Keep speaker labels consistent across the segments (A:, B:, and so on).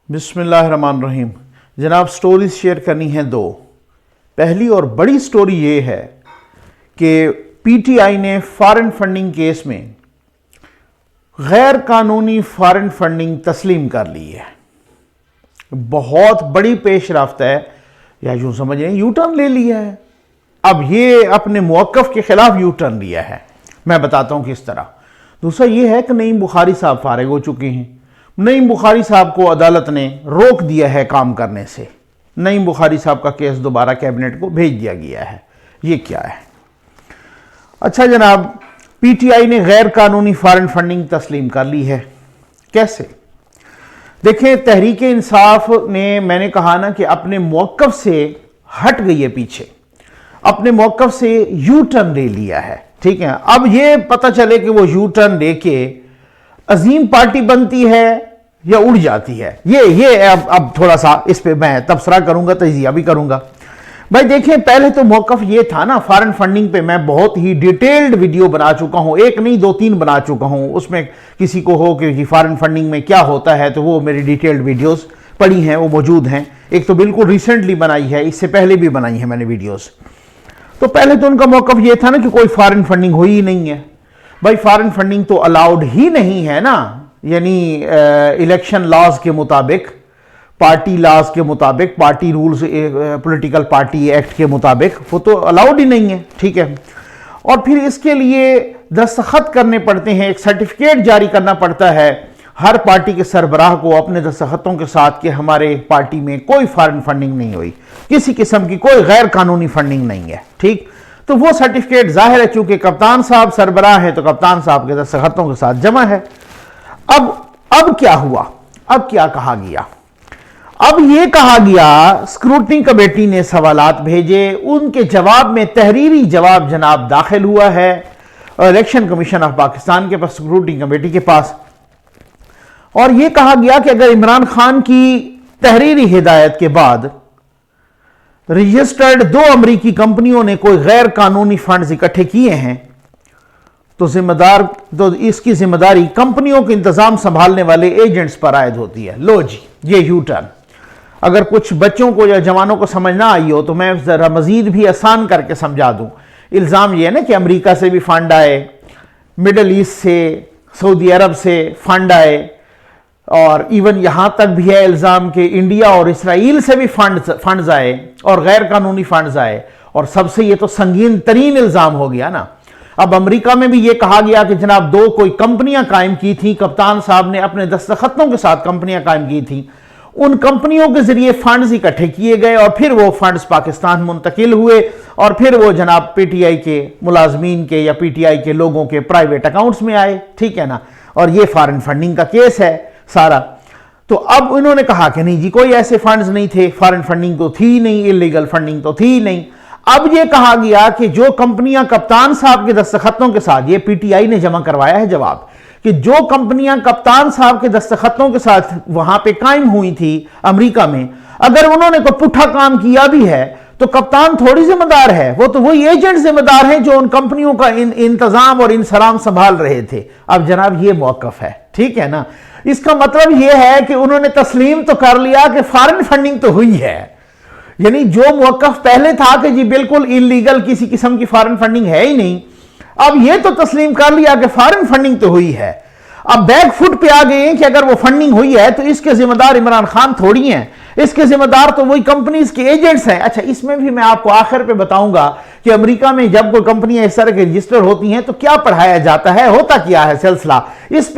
A: बिस्मिल्लाहिर्रहमानिर्रहीम। जनाब, stories share करनी है दो। पहली और बड़ी स्टोरी ये है कि पीटीआई ने फॉरेन फंडिंग केस में गैर कानूनी फॉरेन फंडिंग तस्लीम कर ली है। बहुत बड़ी पेशरफ्त है, या यूं समझें यू टर्न ले लिया है। अब ये अपने मौक़िफ़ के खिलाफ यू टर्न लिया है। मैं बताता हूं किस तरह। दूसरा ये है कि नईम बुखारी साहब फारिग हो चुके हैं। नईम बुखारी साहब को अदालत ने रोक दिया है काम करने से। नईम बुखारी साहब का केस दोबारा कैबिनेट को भेज दिया गया है। ये क्या है? अच्छा जनाब, पीटीआई ने गैर कानूनी फॉरेन फंडिंग तस्लीम कर ली है। कैसे? देखें, तहरीक इंसाफ ने, मैंने कहा ना कि अपने मौक़िफ़ से हट गई है, पीछे अपने मौक़िफ़ से यू टर्न ले लिया है। ठीक है, अब ये पता चले कि वो यू टर्न लेके अजीम पार्टी बनती है या उड़ जाती है। ये अब थोड़ा सा इस पे मैं तबसरा करूंगा, तजिया भी करूंगा। भाई देखें, पहले तो मौक़िफ़ ये था ना, फॉरेन फंडिंग पे मैं बहुत ही डिटेल्ड वीडियो बना चुका हूं, एक नहीं दो तीन बना चुका हूं। उसमें किसी को हो कि फॉरेन फंडिंग में क्या होता है तो वो मेरी डिटेल्ड वीडियोस पड़ी हैं, वो मौजूद हैं। एक तो बिल्कुल रिसेंटली बनाई है, इससे पहले भी बनाई है मैंने वीडियोस। तो पहले तो उनका मौक़िफ़ ये था ना कि कोई फॉरेन फंडिंग हुई ही नहीं है। भाई फॉरेन फंडिंग तो अलाउड ही नहीं है ना, यानी इलेक्शन लॉज के मुताबिक, पार्टी लॉज के मुताबिक, party rules, political party act के मुताबिक वो तो अलाउड ही नहीं है। ठीक है, और फिर इसके लिए दस्तखत करने पड़ते हैं, एक सर्टिफिकेट जारी करना पड़ता है हर पार्टी के सरबराह को अपने दस्तखतों के साथ कि हमारे पार्टी में कोई फॉरेन फंडिंग नहीं हुई, किसी किस्म की कोई गैर कानूनी फंडिंग नहीं है। ठीक, तो वो सर्टिफिकेट जाहिर है चूंकि कप्तान साहब सरबराह है तो कप्तान साहब के दस्तखतों के साथ जमा है। अब क्या हुआ? अब क्या कहा गया? अब यह कहा गया, स्क्रूटनी कमेटी ने सवालात भेजे, उनके जवाब में तहरीरी जवाब जनाब दाखिल हुआ है इलेक्शन कमीशन ऑफ पाकिस्तान के पास, स्क्रूटनी कमेटी के पास। और यह कहा गया कि अगर इमरान खान की तहरीरी हिदायत के बाद रजिस्टर्ड 2 अमरीकी कंपनियों ने कोई गैर कानूनी फंड्स इकट्ठे किए हैं तो इसकी जिम्मेदारी कंपनियों के इंतजाम संभालने वाले एजेंट्स पर आयद होती है। लो जी, ये यू टर्न। अगर कुछ बच्चों को या जवानों को समझ ना आई हो तो मैं जरा मजीद भी आसान करके समझा दूं। इल्जाम यह है ना कि अमेरिका से भी फंड आए, मिडल ईस्ट से, सऊदी अरब से फंड आए, और इवन यहां तक भी है इल्जाम कि इंडिया और इसराइल से भी फंड्स आए और गैर कानूनी फंड्स आए। और सबसे ये तो संगीन तरीन इल्जाम हो गया ना। अब अमेरिका में भी ये कहा गया कि जनाब 2 कोई कंपनियां कायम की थी, कप्तान साहब ने अपने दस्तखतों के साथ कंपनियां कायम की थी, उन कंपनियों के जरिए फंड्स इकट्ठे किए गए और फिर वो फंड्स पाकिस्तान मुंतकिल हुए और फिर वो जनाब पीटीआई के मुलाजमीन के या पीटीआई के लोगों के प्राइवेट अकाउंट्स में आए। ठीक है ना, और ये फॉरेन फंडिंग का केस है सारा। तो अब उन्होंने कहा कि नहीं जी, कोई ऐसे फंड्स नहीं थे, फॉरेन फंडिंग तो थी नहीं, इलीगल फंडिंग तो थी नहीं। अब यह कहा गया कि जो कंपनियां कप्तान साहब के दस्तखतों के साथ, ये पीटीआई ने जमा करवाया है जवाब, कि जो कंपनियां कप्तान साहब के दस्तखतों के साथ वहां पे कायम हुई थी अमेरिका में, अगर उन्होंने कोई पुट्ठा काम किया भी है तो कप्तान थोड़ी जिम्मेदार है, वो तो वही एजेंट जिम्मेदार हैं जो उन कंपनियों का इंतजाम और इंसराम संभाल रहे थे। अब जनाब ये मौकफ है। ठीक है ना, इसका मतलब यह है कि उन्होंने तस्लीम तो कर लिया कि फॉरेन फंडिंग तो हुई है, यानी जो मौकफ पहले था कि जी बिल्कुल इलीगल किसी किस्म की फॉरेन फंडिंग है ही नहीं, अब यह तो तस्लीम कर लिया कि फॉरेन फंडिंग तो हुई है। अब बैक फुट पे आ गए हैं कि अगर वो फंडिंग हुई है तो इसके जिम्मेदार इमरान खान थोड़ी हैं, इसके जिम्मेदार तो वही कंपनीज के एजेंट्स हैं। अच्छा, इसमें भी मैं आपको आखिर पे बताऊंगा कि अमेरिका में जब कोई कंपनियां इस तरह के रजिस्टर होती हैं तो क्या पढ़ाया जाता है, होता क्या है सिलसिला। इस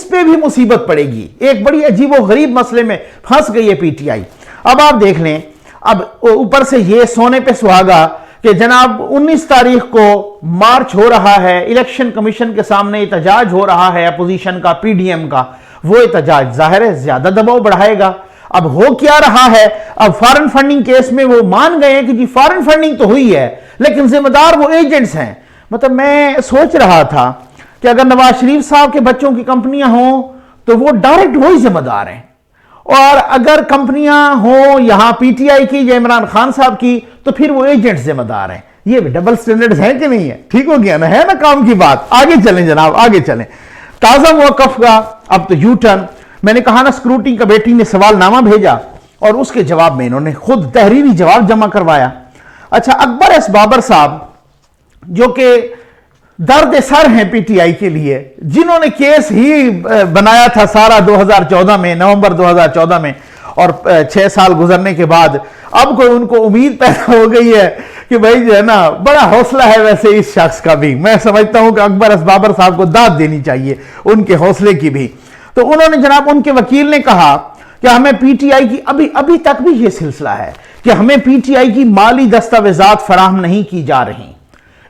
A: पे भी मुसीबत पड़ेगी। एक बड़ी अजीबो गरीब मसले में फंस गई है पीटीआई। अब आप देख लें, अब ऊपर से ये सोने पे सुहागा कि जनाब 19 तारीख को मार्च हो रहा है, इलेक्शन कमीशन के सामने एहतजाज हो रहा है अपोजिशन का, पीडीएम का। वो एहतजाज जाहिर है ज्यादा दबाव बढ़ाएगा। अब हो क्या रहा है, अब फॉरेन फंडिंग केस में वो मान गए हैं कि जी फॉरेन फंडिंग तो हुई है लेकिन जिम्मेदार वो एजेंट्स हैं। मतलब मैं सोच रहा था कि अगर नवाज शरीफ साहब के बच्चों की कंपनियां हों तो वो डायरेक्ट वही जिम्मेदार हैं, और अगर कंपनियां हो यहां पीटीआई की या इमरान खान साहब की तो फिर वो एजेंट्स जिम्मेदार हैं। ये भी डबल स्टैंडर्ड्स हैं कि नहीं है? ठीक हो गया ना, है ना काम की बात। आगे चलें जनाब, आगे चलें। ताजा मौकफ का अब तो यू टर्न। मैंने कहा ना, स्क्रूटनी कमेटी ने सवालनामा भेजा और उसके जवाब में इन्होंने खुद तहरीरी जवाब जमा करवाया। अच्छा, अकबर एस बाबर साहब जो कि दर्द सर हैं पीटीआई के लिए, जिन्होंने केस ही बनाया था सारा 2014 में, नवंबर 2014 में, और 6 साल गुजरने के बाद अब कोई उनको उम्मीद पैदा हो गई है कि भाई जो है ना, बड़ा हौसला है वैसे इस शख्स का भी। मैं समझता हूं कि अकबर एस बाबर साहब को दाद देनी चाहिए उनके हौसले की भी। तो उन्होंने, जनाब उनके वकील ने कहा कि हमें पीटीआई की अभी तक भी यह सिलसिला है कि हमें पीटीआई की माली दस्तावेजात फराहम नहीं की जा रही।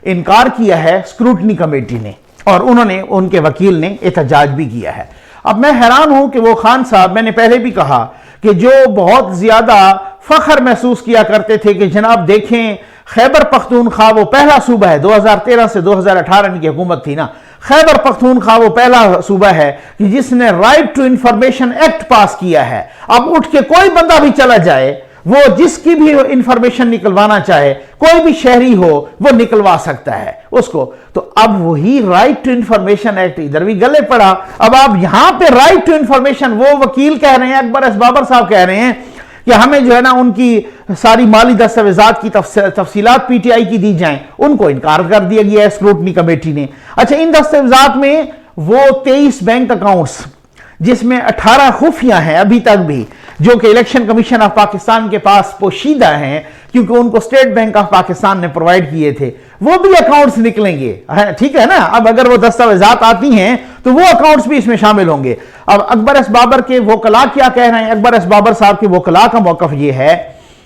A: इनकार किया है स्क्रूटनी कमेटी ने और उन्होंने, उनके वकील ने एहतजाज भी किया है। अब मैं हैरान हूं कि वो खान साहब, मैंने पहले भी कहा कि जो बहुत ज्यादा फख्र महसूस किया करते थे कि जनाब देखें, खैबर पख्तूनख्वा वो पहला सूबा है, 2013 से 2018 इनकी हुकूमत थी ना, खैबर पख्तूनख्वा वो पहला सूबा है कि जिसने right to information act pass किया है। अब उठ के कोई बंदा भी चला जाए, वो जिसकी भी इंफॉर्मेशन निकलवाना चाहे, कोई भी शहरी हो, वो निकलवा सकता है उसको। तो अब वही राइट टू इंफॉर्मेशन एक्ट इधर भी गले पड़ा। अब आप यहां पे राइट टू इंफॉर्मेशन, वो वकील कह रहे हैं, अकबर एस बाबर साहब कह रहे हैं कि हमें जो है ना उनकी सारी माली दस्तावेजात की तफसीलात पीटीआई की दी जाएं, उनको इनकार कर दिया गया है स्क्रूटनी कमेटी ने। अच्छा, इन दस्तावेजात में वो 23 बैंक अकाउंट्स जिसमें 18 खुफिया हैं अभी तक भी, जो कि इलेक्शन कमीशन ऑफ पाकिस्तान के पास पोशीदा हैं क्योंकि उनको स्टेट बैंक ऑफ पाकिस्तान ने प्रोवाइड किए थे, वो भी अकाउंट्स निकलेंगे। ठीक है ना, अब अगर वो दस्तावेजात आती हैं तो वो अकाउंट्स भी इसमें शामिल होंगे। अब अकबर एस बाबर के वकला क्या कह रहे हैं? अकबर एस बाबर साहब के वकला का मौकफ ये है,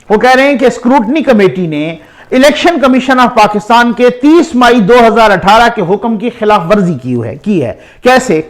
A: वो कह रहे हैं कि स्क्रूटनी कमेटी ने इलेक्शन कमीशन ऑफ पाकिस्तान के 30 मई 2018 के हुक्म की खिलाफ वर्जी की है। कैसे?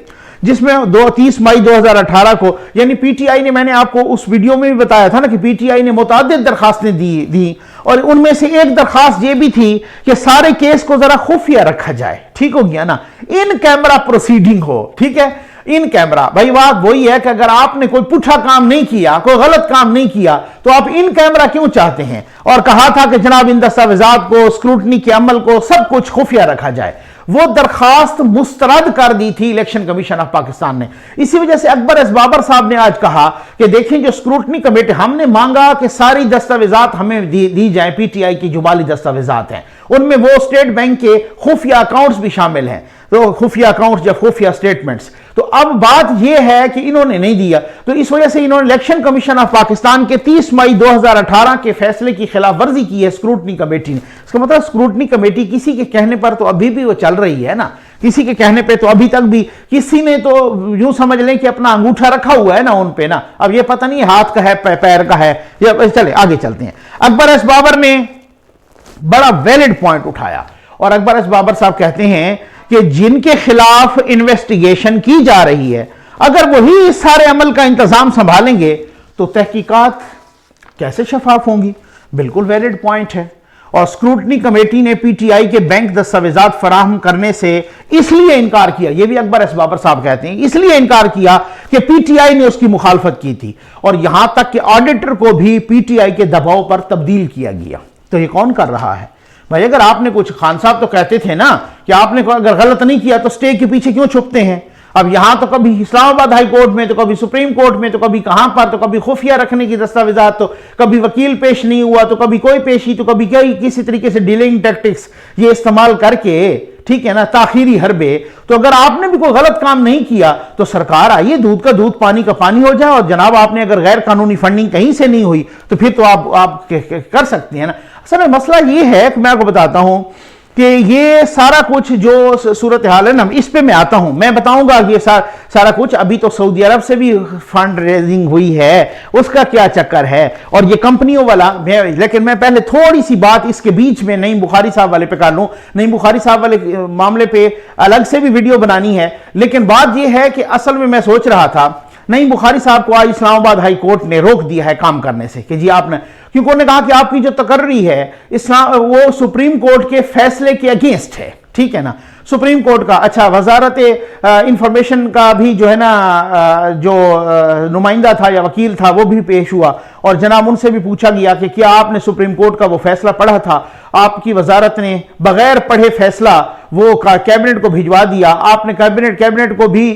A: जिसमें 30 मई 2018 को, यानी पीटीआई ने, मैंने आपको उस वीडियो में भी बताया था ना कि पीटीआई ने मुतादिद दरखास्तें दी और उनमें से एक दरखास्त ये भी थी कि सारे केस को जरा खुफिया रखा जाए। ठीक हो गया ना, इन कैमरा प्रोसीडिंग हो। ठीक है, इन कैमरा। भाई बात वही है कि अगर आपने कोई पुठा काम नहीं किया, कोई गलत काम नहीं किया, तो आप इन कैमरा क्यों चाहते हैं? और कहा था कि जनाब इन दस्तावेजात को, स्क्रूटनी के अमल को, सब कुछ खुफिया रखा जाए। वो दरखास्त मुस्तरद कर दी थी इलेक्शन कमीशन ऑफ पाकिस्तान ने। इसी वजह से अकबर एस बाबर साहब ने आज कहा कि देखें, जो स्क्रूटनी कमेटी, हमने मांगा कि सारी दस्तावेजात हमें दी जाए, पीटीआई की जो माली दस्तावेजात हैं उनमें वो स्टेट बैंक के खुफिया अकाउंट्स भी शामिल हैं, तो खुफिया अकाउंट्स या खुफिया स्टेटमेंट्स। तो अब बात यह है कि इन्होंने नहीं दिया, तो इस वजह से इन्होंने इलेक्शन कमीशन ऑफ पाकिस्तान के 30 मई 2018 के फैसले की खिलाफ वर्जी की है स्क्रूटनी कमेटी ने। इसका मतलब स्क्रूटनी कमेटी किसी के कहने पर तो अभी भी वो चल रही है ना, किसी के कहने पे तो अभी तक भी किसी ने तो यूं समझ लें कि अपना अंगूठा रखा हुआ है ना उन पे ना। अब ये पता नहीं हाथ का है पैर का है, या चले आगे चलते हैं। अकबर एस बाबर ने बड़ा वैलिड पॉइंट उठाया और अकबर एस बाबर साहब कहते हैं कि जिनके खिलाफ इन्वेस्टिगेशन की जा रही है, अगर वही इस सारे अमल का इंतजाम संभालेंगे तो तहकीकात कैसे शफाफ होंगी? बिल्कुल वैलिड पॉइंट है। और स्क्रूटनी कमेटी ने पीटीआई के बैंक दस्तावेजात फराहम करने से इसलिए इनकार किया, यह भी अकबर एस बाबर साहब कहते हैं, इसलिए इनकार किया कि पीटीआई ने उसकी मुखालफत की थी और यहां तक कि ऑडिटर को भी पीटीआई के दबाव पर तब्दील किया गया। तो ये कौन कर रहा है भाई? अगर आपने कुछ, खान साहब तो कहते थे ना कि आपने अगर गलत नहीं किया तो स्टे के पीछे क्यों छुपते हैं? अब यहां तो कभी इस्लामाबाद हाई कोर्ट में, तो कभी सुप्रीम कोर्ट में, तो कभी कहां पर, तो कभी खुफिया रखने की दस्तावेजात, तो कभी वकील पेश नहीं हुआ, तो कभी कोई पेशी, तो कभी किसी तरीके से डिलेइंग टैक्टिक्स ये इस्तेमाल करके, ठीक है ना, ताखीरी हरबे। तो अगर आपने भी कोई गलत काम नहीं किया तो सरकार आइए, दूध का दूध पानी का पानी हो जाए। और जनाब आपने अगर गैर कानूनी फंडिंग कहीं से नहीं हुई तो फिर तो आप कर सकते हैं ना। असल में मसला ये है कि मैं आपको बताता हूं कि ये सारा कुछ जो सूरत हाल है ना, इस पे मैं आता हूं, मैं बताऊंगा कि ये सारा कुछ, अभी तो सऊदी अरब से भी फंड रेजिंग हुई है, उसका क्या चक्कर है और ये कंपनियों वाला। लेकिन मैं पहले थोड़ी सी बात इसके बीच में नईम बुखारी साहब वाले पे कर लूं। नईम बुखारी साहब वाले मामले पे अलग से भी वीडियो बनानी है, लेकिन बात यह है कि असल में मैं सोच रहा था, नईम बुखारी साहब को आज इस्लामाबाद हाई कोर्ट ने रोक दिया है काम करने से कि जी आपने, क्योंकि उन्होंने कहा कि आपकी जो तकर्री है वो सुप्रीम कोर्ट के फैसले के अगेंस्ट है। ठीक है ना, सुप्रीम कोर्ट का। अच्छा, वजारत इंफॉर्मेशन का भी जो है ना जो नुमाइंदा था या वकील था वो भी पेश हुआ और जनाब उनसे भी पूछा गया कि क्या आपने सुप्रीम कोर्ट का वो फैसला पढ़ा था? आपकी वजारत ने बगैर पढ़े फैसला वो कैबिनेट को भिजवा दिया। आपने कैबिनेट को भी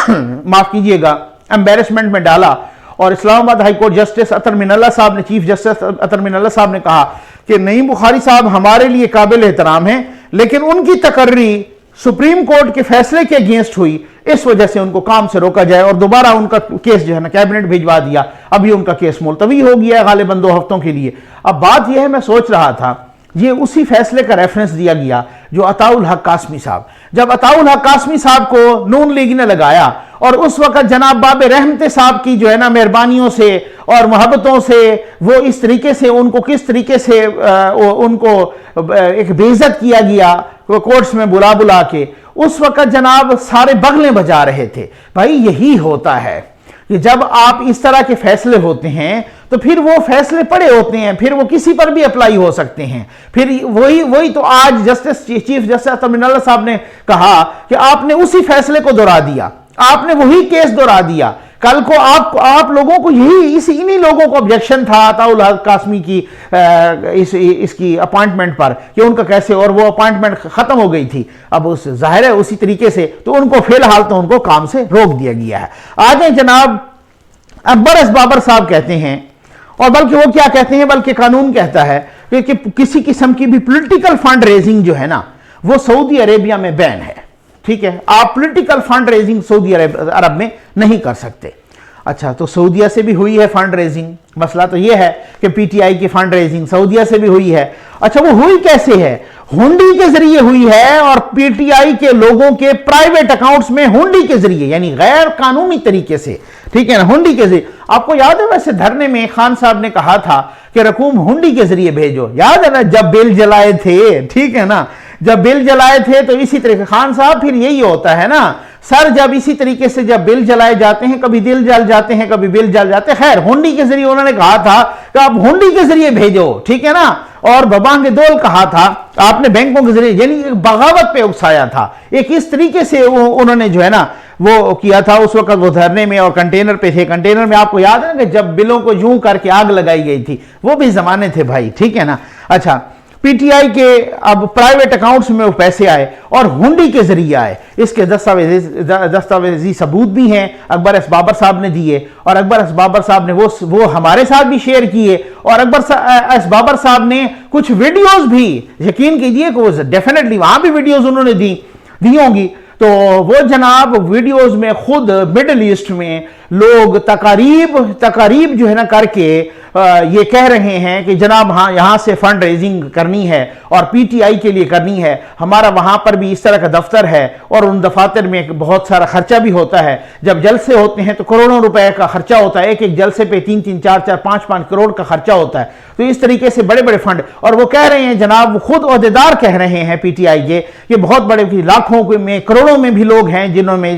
A: माफ कीजिएगा, एम्बेरसमेंट में डाला। और इस्लामाबाद हाईकोर्ट जस्टिस अतर मिनल्ला साहब ने, चीफ जस्टिस अतर मिनल्ला साहब ने कहा कि नईम बुखारी साहब हमारे लिए काबिल एहतराम है, लेकिन उनकी तकर्री सुप्रीम कोर्ट के फैसले के अगेंस्ट हुई, इस वजह से उनको काम से रोका जाए और दोबारा उनका केस जो है ना कैबिनेट भिजवा दिया। अभी उनका केस मुलतवी हो गया है गालिबन 2 हफ्तों के लिए। अब बात यह है, मैं सोच रहा था ये उसी फैसले का रेफरेंस दिया गया जो अताउल हक कासमी साहब, जब अताउल हक कासमी साहब को नून लीग ने लगाया और उस वक्त जनाब बाबे रहमते साहब की जो है ना मेहरबानियों से और मोहब्बतों से वो इस तरीके से उनको किस तरीके से उनको एक बेइज्जत किया गया कोर्ट्स में बुला बुला के, उस वक्त जनाब सारे बगलें बजा रहे थे। भाई यही होता है कि जब आप इस तरह के फैसले होते हैं तो फिर वो फैसले पड़े होते हैं, फिर वो किसी पर भी अप्लाई हो सकते हैं। फिर वही तो आज जस्टिस चीफ जस्टिस अतर मिनल्ला साहब ने कहा कि आपने उसी फैसले को दोहरा दिया, आपने वही केस दोहरा दिया। कल को आप लोगों को इन्हीं लोगों को ऑब्जेक्शन था अताउल हक कासमी की इसकी अपॉइंटमेंट पर कि उनका कैसे, और वो अपॉइंटमेंट खत्म हो गई थी। अब उस जाहिर है उसी तरीके से तो उनको फिलहाल तो उनको काम से रोक दिया गया है। आगे जनाब अकबर एस बाबर साहब कहते हैं, और बल्कि वो क्या कहते हैं, बल्कि कानून कहता है कि किसी किस्म की भी पॉलिटिकल फंड रेजिंग जो है ना वो सऊदी अरेबिया में बैन है। ठीक है, आप पॉलिटिकल फंड रेजिंग सऊदी अरब में नहीं कर सकते। अच्छा, तो सऊदिया से भी हुई है फंड रेजिंग, मसला तो यह है कि पीटीआई की फंड रेजिंग सऊदिया से भी हुई है। अच्छा, वो हुई कैसे है? हुंडी के जरिए हुई है, और पीटीआई के लोगों के प्राइवेट अकाउंट्स में हुंडी के जरिए, यानी गैर कानूनी तरीके से, ठीक है ना, हुंडी के जरिए। आपको याद है वैसे धरने में खान साहब ने कहा था कि रकूम हुंडी के जरिए भेजो, याद है ना, जब बिल जलाए थे, ठीक है ना, जब बिल जलाए थे तो इसी तरीके खान साहब फिर यही होता है ना सर, जब इसी तरीके से जब बिल जलाए जाते हैं, कभी दिल जल जाते हैं, कभी बिल जल जाते हैं। खैर, हुंडी के जरिए उन्होंने कहा था कि आप हुंडी के जरिए भेजो, ठीक है ना, और बबांग दौल कहा था आपने बैंकों के जरिए, यानी एक बगावत पे उकसाया था। एक इस तरीके से उन्होंने जो है ना वो किया था उस वक्त, वो धरने में और कंटेनर पे थे। कंटेनर में आपको याद है ना कि जब बिलों को यूं करके आग लगाई गई थी, वो भी जमाने थे भाई, ठीक है ना। अच्छा, पीटीआई के अब प्राइवेट अकाउंट्स में वो पैसे आए और हुंडी के जरिए आए, इसके दस्तावेजी सबूत भी हैं, अकबर एस बाबर साहब ने दिए, और अकबर एस बाबर साहब ने वो हमारे साथ भी शेयर किए, और अकबर एस बाबर साहब ने कुछ वीडियोस भी, यकीन कीजिए कि वो डेफिनेटली वहां भी वीडियोस उन्होंने दी होंगी। तो वो जनाब वीडियोस में खुद मिडिल ईस्ट में लोग तकारीब जो है ना करके ये कह रहे हैं कि जनाब हाँ यहां से फंड रेजिंग करनी है और पीटीआई के लिए करनी है, हमारा वहां पर भी इस तरह का दफ्तर है और उन दफातर में बहुत सारा खर्चा भी होता है। जब जलसे होते हैं तो करोड़ों रुपए का खर्चा होता है, एक एक जलसे पे 3-3, 4-4, 5-5 करोड़ का खर्चा होता है। तो इस तरीके से बड़े बड़े फंड, और वो कह रहे हैं जनाब, खुद ओहदेदार कह रहे हैं पीटीआई के, ये बहुत बड़े लाखों में करोड़ों में भी लोग हैं जिन्होंने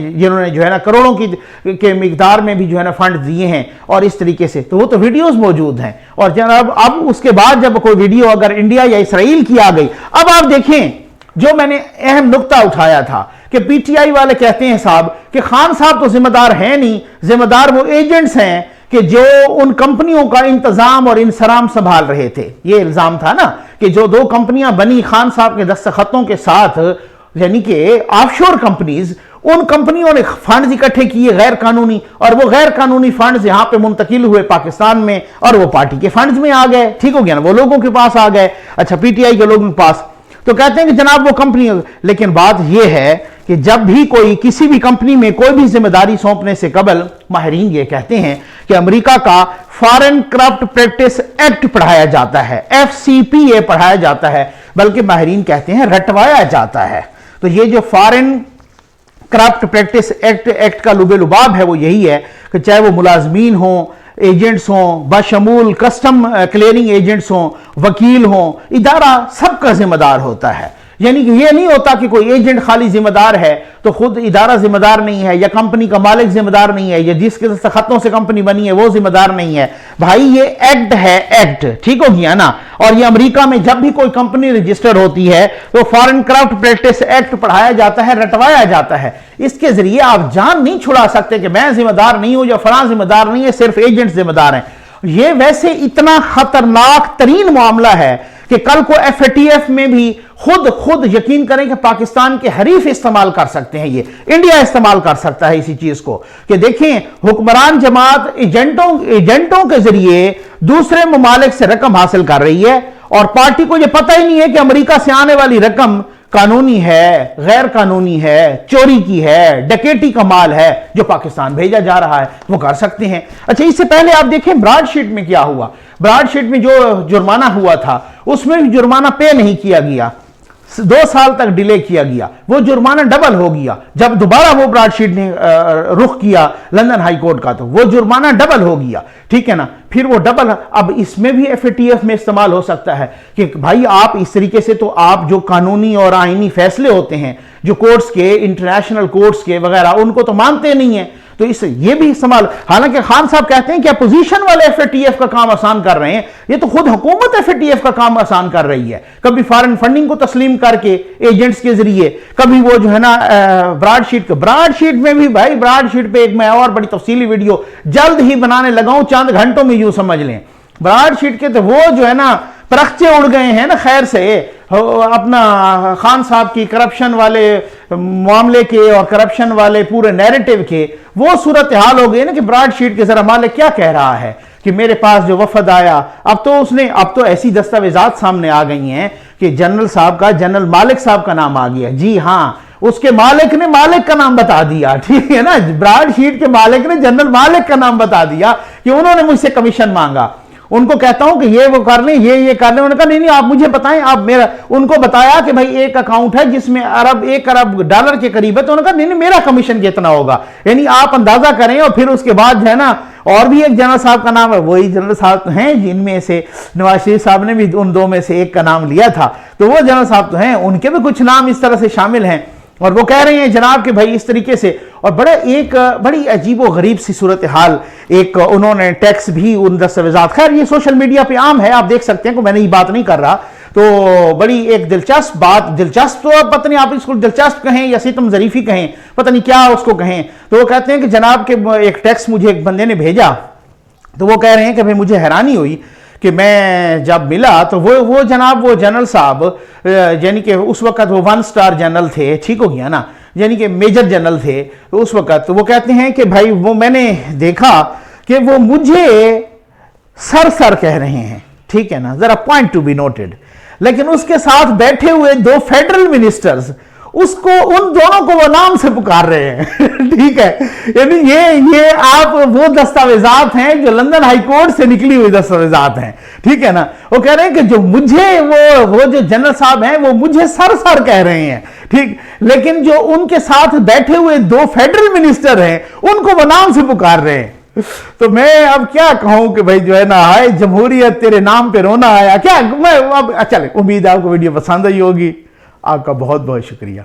A: जो है ना करोड़ों के मिकदार में भी जो है ना फंड दिए हैं, और इस तरीके से तो वो तो वीडियोस मौजूद हैं। और जनाब अब उसके बाद जब कोई वीडियो अगर इंडिया या इसराइल की आ गई, अब आप देखें जो मैंने अहम नुक्ता उठाया था कि पीटीआई वाले कहते हैं साहब कि खान साहब तो जिम्मेदार हैं नहीं, जिम्मेदार वो एजेंट्स हैं कि जो उन कंपनियों का इंतजाम और इंसराम संभाल रहे थे। ये इल्जाम था ना कि जो 2 कंपनियां बनी खान साहब के दस्तखतों के साथ, यानी कि ऑफशोर कंपनीज, उन कंपनियों ने फंड्स इकट्ठे किए गैर कानूनी, और वो गैर कानूनी फंड्स यहां पे मुंतकिल हुए पाकिस्तान में, और वो पार्टी के फंड्स में आ गए, ठीक हो गया ना, वो लोगों के पास आ गए। अच्छा, पीटीआई के लोगों के पास, तो कहते हैं कि जनाब वो कंपनी, लेकिन बात यह है कि जब भी कोई किसी भी कंपनी में कोई भी जिम्मेदारी सौंपने से कबल माहिरीन ये कहते हैं कि अमेरिका का फॉरेन करप्ट प्रैक्टिस एक्ट पढ़ाया जाता है, FCPA पढ़ाया जाता है, बल्कि माहिरीन कहते हैं रटवाया जाता है। तो ये जो फॉरेन करप्ट प्रैक्टिस एक्ट का लुबे लुबाब है वो यही है कि चाहे वो मुलाजमीन हों, एजेंट्स हों, बशमूल कस्टम क्लियरिंग एजेंट्स हों, वकील हों, इदारा सबका जिम्मेदार होता है। यानी कि ये नहीं होता कि कोई एजेंट खाली जिम्मेदार है तो खुद इदारा जिम्मेदार नहीं है, या कंपनी का मालिक जिम्मेदार नहीं है, या जिसके खतों से कंपनी बनी है वो जिम्मेदार नहीं है। भाई ये एक्ट है, एक्ट, ठीक हो गया ना। और ये अमेरिका में जब भी कोई कंपनी रजिस्टर होती है तो फॉरेन करप्ट प्रैक्टिस एक्ट पढ़ाया जाता है, रटवाया जाता है। इसके जरिए आप जान नहीं छुड़ा सकते कि मैं जिम्मेदार नहीं हूं या फलां जिम्मेदार नहीं है, सिर्फ एजेंट जिम्मेदार हैं। ये वैसे इतना खतरनाक तरीन मामला है कि कल को एफएटीएफ में भी खुद यकीन करें कि पाकिस्तान के हरीफ इस्तेमाल कर सकते हैं, ये इंडिया इस्तेमाल कर सकता है इसी चीज को कि देखें हुक्मरान जमात एजेंटों के जरिए दूसरे ममालिक से रकम हासिल कर रही है और पार्टी को यह पता ही नहीं है कि अमेरिका से आने वाली रकम कानूनी है, गैर कानूनी है, चोरी की है, डकैती का माल है जो पाकिस्तान भेजा जा रहा है, वो कर सकते हैं। अच्छा, इससे पहले आप देखें ब्रॉडशीट में क्या हुआ। ब्रॉडशीट में जो जुर्माना हुआ था उसमें भी जुर्माना पे नहीं किया गया, 2 साल तक डिले किया गया, वो जुर्माना डबल हो गया। जब दोबारा वो ब्रॉडशीट ने रुख किया लंदन हाई कोर्ट का तो वो जुर्माना डबल हो गया, ठीक है ना। फिर वो डबल अब इसमें भी एफएटीएफ में इस्तेमाल हो सकता है कि भाई आप इस तरीके से तो आप जो कानूनी और आईनी फैसले होते हैं जो कोर्ट्स के, इंटरनेशनल कोर्ट्स के वगैरह, उनको तो मानते नहीं है, तो इससे ये भी इस्तेमाल। हालांकि खान साहब कहते हैं कि अपोजिशन वाले एफएटीएफ का काम आसान कर रहे हैं, ये तो खुद हुकूमत एफएटीएफ का काम आसान कर रही है। कभी फॉरेन फंडिंग को तस्लीम करके एजेंट्स के जरिए, कभी वो जो है ना ब्रॉडशीट में भी भाई, ब्रॉडशीट पे एक मैं और बड़ी तफसीली वीडियो जल्द ही बनाने लगा हूं, चंद घंटों में यूं समझ लें। ब्रॉडशीट के तो वो जो है ना परख्चे उड़ गए हैं ना खैर से, अपना खान साहब की करप्शन वाले मामले के और करप्शन वाले पूरे नैरेटिव के वो सूरत हाल हो गई ना कि ब्रॉडशीट के जरा मालिक क्या कह रहा है कि मेरे पास जो वफद आया, अब तो ऐसी दस्तावेजात सामने आ गई हैं कि जनरल मालिक साहब का नाम आ गया। जी हां, उसके मालिक ने मालिक का नाम बता दिया, ठीक है ना। ब्रॉडशीट के मालिक ने जनरल मालिक का नाम बता दिया कि उन्होंने मुझसे कमीशन मांगा। उनको कहता हूं कि ये वो कर लें, ये कर लें। उन्होंने कहा नहीं आप मुझे बताएं, आप मेरा, उनको बताया कि भाई एक अकाउंट है जिसमें $1 अरब के करीब है, तो उन्होंने कहा नहीं मेरा कमीशन कितना होगा, यानी आप अंदाजा करें। और फिर उसके बाद जो है ना और भी एक जनरल साहब का नाम है, वही जनरल साहब हैं जिनमें से नवाज शरीफ साहब ने भी उन 2 में से एक का नाम लिया था, तो वो जनरल साहब तो हैं, उनके भी कुछ नाम इस तरह से शामिल हैं। और वो कह रहे हैं जनाब कि भाई इस तरीके से, और बड़ी अजीब व गरीब सी सूरत हाल, एक उन्होंने टैक्स भी उन दस्तावेजात, खैर ये सोशल मीडिया पे आम है, आप देख सकते हैं कि मैंने ये बात नहीं कर रहा, तो बड़ी एक दिलचस्प बात, दिलचस्प तो पता नहीं आप इसको दिलचस्प कहें या सितम ज़रीफ़ी कहें, पता नहीं क्या उसको कहें। तो वो कहते हैं कि जनाब के एक टैक्स मुझे एक बंदे ने भेजा, तो वो कह रहे हैं कि भाई मुझे हैरानी हुई कि मैं जब मिला तो वो जनाब वो जनरल साहब, यानी कि उस वक्त वो 1 स्टार जनरल थे, ठीक हो गया ना, यानी कि मेजर जनरल थे तो उस वक्त। तो वो कहते हैं कि भाई वो मैंने देखा कि वो मुझे सर कह रहे हैं, ठीक है ना, जरा पॉइंट टू बी नोटेड। लेकिन उसके साथ बैठे हुए 2 फेडरल मिनिस्टर्स उसको, उन दोनों को वो नाम से पुकार रहे हैं ठीक है। यानी ये आप वो दस्तावेजात हैं जो लंदन हाई कोर्ट से निकली हुई दस्तावेजात हैं, ठीक है ना। वो कह रहे हैं कि जो मुझे वो जो जनरल साहब हैं वो मुझे सर कह रहे हैं, ठीक, लेकिन जो उनके साथ बैठे हुए 2 फेडरल मिनिस्टर हैं उनको वो नाम से पुकार रहे हैं। तो मैं अब क्या कहूं कि भाई जो है ना, हाय जमहूरियत तेरे नाम पे रोना आया क्या। मैं अब चले, उम्मीद है आपको वीडियो पसंद आई होगी। आपका बहुत बहुत शुक्रिया।